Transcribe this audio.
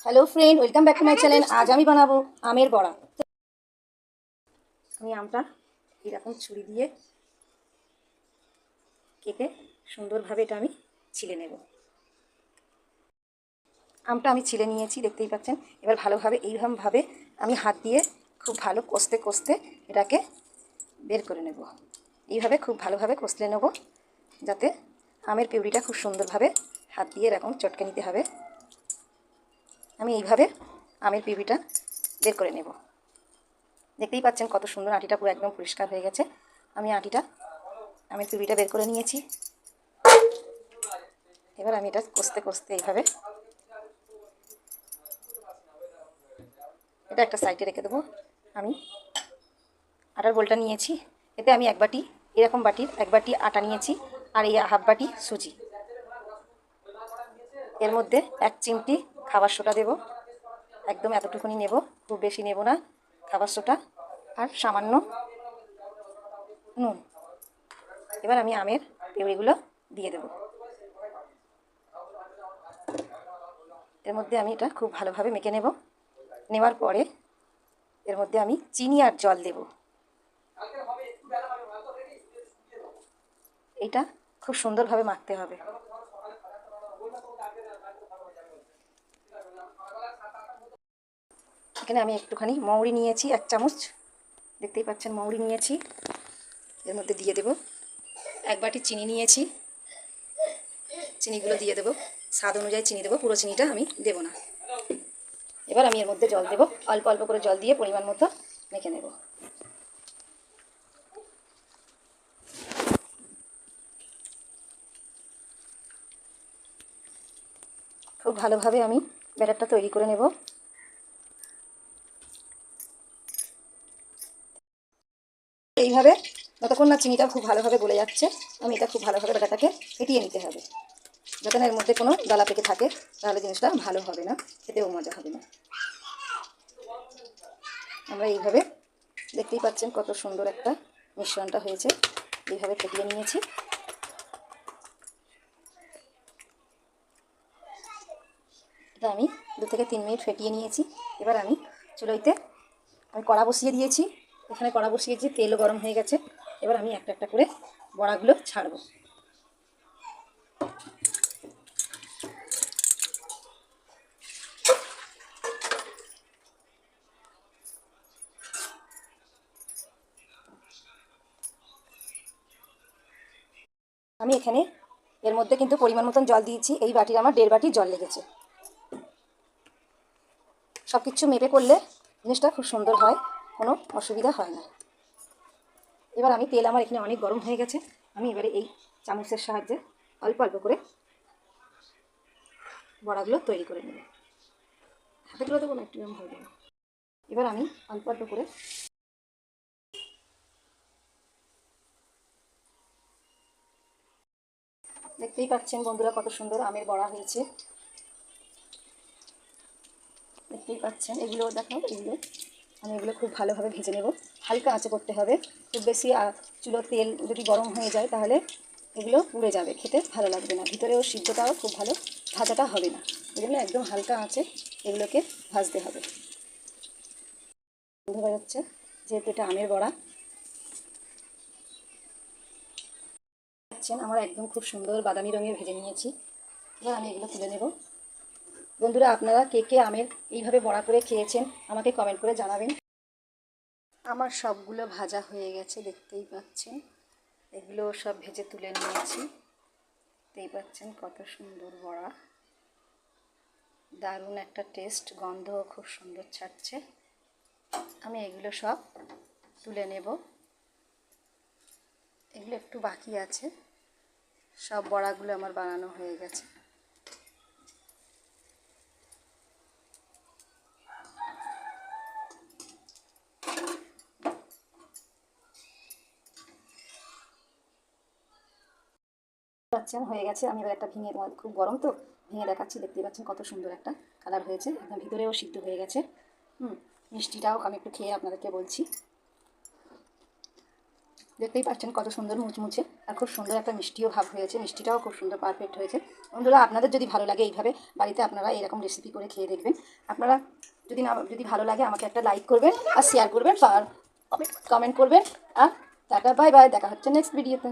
Hello friend, welcome back to my channel. आज আমি বানাবো আমের বড়া। আমি আমটা এরকম ছুরি দিয়ে কেটে সুন্দরভাবে এটা আমি ছিলে নেব। আমটা আমি ছিলে নিয়েছি, দেখতেই পাচ্ছেন। এবার ভালোভাবে এইভাবে আমি হাত দিয়ে খুব ভালো কষতে কষতে এটাকে বের করে নেব। এইভাবে খুব ভালোভাবে কষলে নেব, যাতে আমের পিউরিটা খুব সুন্দরভাবে হাত দিয়ে এরকম চটকে নিতে হবে। আমি এইভাবে আমের পিউরিটা বের করে নেব। দেখতেই পাচ্ছেন কত সুন্দর, আটিটা পুরো একদম পরিষ্কার হয়ে গেছে। আমি আমের পিউরিটা বের করে নিয়েছি। এবার আমি এটা কষতে কষতে এইভাবে এটা একটা সাইডে রেখে দেবো। আমি আটার বোলটা নিয়েছি, এতে আমি এক বাটি, এরকম বাটির এক বাটি আটা নিয়েছি, আর এই হাফ বাটি সুজি। এর মধ্যে 1 চিমটি খাবার সোডা দেব, একদম এতটুকুনি নেব, খুব বেশি নেব না। খাবার সোডা আর সামান্য নুন। এবার আমি আমের পিউরিগুলো দিয়ে দেব। এর মধ্যে আমি এটা খুব ভালোভাবে মেখে নেব। নেওয়ার পরে এর মধ্যে আমি চিনি আর জল দেব। এটা খুব সুন্দরভাবে মাখতে হবে। এখানে আমি একটুখানি মৌরি নিয়েছি, 1 চামচ, দেখতেই পাচ্ছেন মৌরি নিয়েছি। এর মধ্যে দিয়ে দেব। 1 বাটি চিনি নিয়েছি, চিনিগুলো দিয়ে দেবো। স্বাদ অনুযায়ী চিনি দেবো, পুরো চিনিটা আমি দেব না। এবার আমি এর মধ্যে জল দেব, অল্প অল্প করে জল দিয়ে পরিমাণ মতো মেখে নেব। খুব ভালোভাবে আমি ব্যাটারটা তৈরি করে নেব। এইভাবে যতক্ষণ না চিনিটা খুব ভালোভাবে গলে যাচ্ছে, আমি এটা খুব ভালোভাবে ব্যাটারটাকে ফেটিয়ে নিতে হবে, যাতে না এর মধ্যে কোনো দলা পেকে থাকে, তাহলে জিনিসটা ভালো হবে না, খেতেও মজা হবে না। আমরা এইভাবে, দেখতেই পাচ্ছেন কত সুন্দর একটা মিশ্রণটা হয়েছে। এইভাবে ফেটিয়ে নিয়েছি। এটা আমি 2 থেকে 3 মিনিট ফেটিয়ে নিয়েছি। এবার আমি চুলোইতে কড়া বসিয়ে দিয়েছি। এখানে কড়া বসিয়েছি, তেলও গরম হয়ে গেছে। এবার আমি একটা একটা করে বড়াগুলো ছাড়বো। আমি এখানে এর মধ্যে কিন্তু পরিমাণ মতন জল দিয়েছি। এই বাটির আমার 1.5 বাটি জল লেগেছে। সব কিছু মেপে করলে জিনিসটা খুব সুন্দর হয়, কোনো অসুবিধা হয় না। এবার আমি, তেল আমার এখানে অনেক গরম হয়ে গেছে। আমি এবারে এই চামচের সাহায্যে অল্প অল্প করে বড়াগুলো তৈরি করে নেব। হাতে তুলে দেবো না, একটু এরকম হয়ে যাবে। এবার আমি অল্প অল্প করে, দেখতেই পাচ্ছেন বন্ধুরা কত সুন্দর আমের বড়া হয়েছে। দেখতেই পাচ্ছেন, এগুলো দেখো, আমি এগুলো খুব ভালোভাবে ভেজে নেব। হালকা আঁচে করতে হবে, খুব বেশি চুলোর তেল যদি গরম হয়ে যায় তাহলে এগুলো পুড়ে যাবে, খেতে ভালো লাগবে না, ভিতরেও সিদ্ধটাও খুব ভালো ভাজাটা হবে না। এগুলো একদম হালকা আঁচে এগুলোকে ভাজতে হবে। বোঝা যাচ্ছে যেহেতু এটা আমের বড়া। দেখছেন আমার একদম খুব সুন্দর বাদামি রঙের ভেজে নিয়েছি। এবার আমি এগুলো তুলে নেব। বন্ধুরা, আপনারা কে কে আমের এইভাবে বড়া করে খেয়েছেন আমাকে কমেন্ট করে জানাবেন। আমার সবগুলো ভাজা হয়ে গেছে, দেখতেই পাচ্ছেন। এগুলো সব ভেজে তুলে নিয়েছি। দেখতেই পাচ্ছেন কত সুন্দর বড়া, দারুণ একটা টেস্ট, গন্ধ খুব সুন্দর ছাড়ছে। আমি এগুলো সব তুলে নেব। এগুলো একটু বাকি আছে, সব বড়াগুলো আমার বানানো হয়ে গেছে। পাচ্ছেন হয়ে গেছে। আমি এবার একটা ভেঙে, খুব গরম তো, ভেঙে দেখাচ্ছি। দেখতেই পাচ্ছেন কত সুন্দর একটা কালার হয়েছে, একদম ভিতরেও সিদ্ধ হয়ে গেছে। মিষ্টিটাও আমি একটু খেয়ে আপনাদেরকে বলছি। দেখতেই পাচ্ছেন কত সুন্দর মুচমুচে আর খুব সুন্দর একটা মিষ্টিও ভাব হয়েছে, মিষ্টিটাও খুব সুন্দর পারফেক্ট হয়েছে। বন্ধুরা আপনাদের যদি ভালো লাগে এইভাবে বাড়িতে আপনারা এরকম রেসিপি করে খেয়ে দেখবেন। আপনারা যদি ভালো লাগে আমাকে একটা লাইক করবেন আর শেয়ার করবেন আর কমেন্ট করবেন। আর টাটা বাই বাই, দেখা হচ্ছে নেক্সট ভিডিওতে।